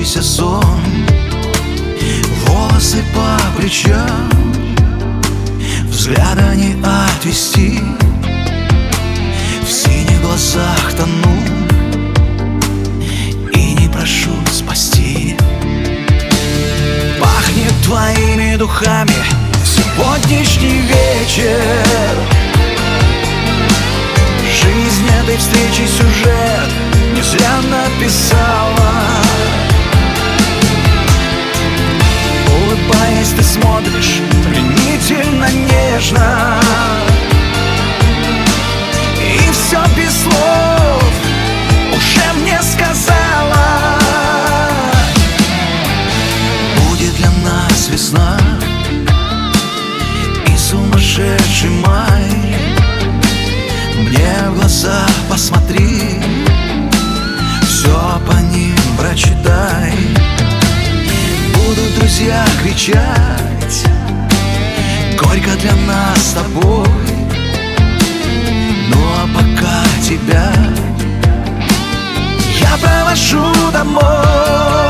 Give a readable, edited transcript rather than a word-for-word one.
приснившийся сон, волосы по плечам, взгляда не отвести, в синих глазах тону и не прошу спасти. Пахнет твоими духами сегодняшний вечер, жизнь этой встречи сюжет не зря написала. Улыбаясь, ты смотришь пленительно нежно, и все без слов уже мне сказала. Будет для нас весна и сумасшедший май. Мне в глаза посмотри, все по ним прочитай. Будут друзья кричать горько для нас с тобой, ну а пока тебя я провожу домой.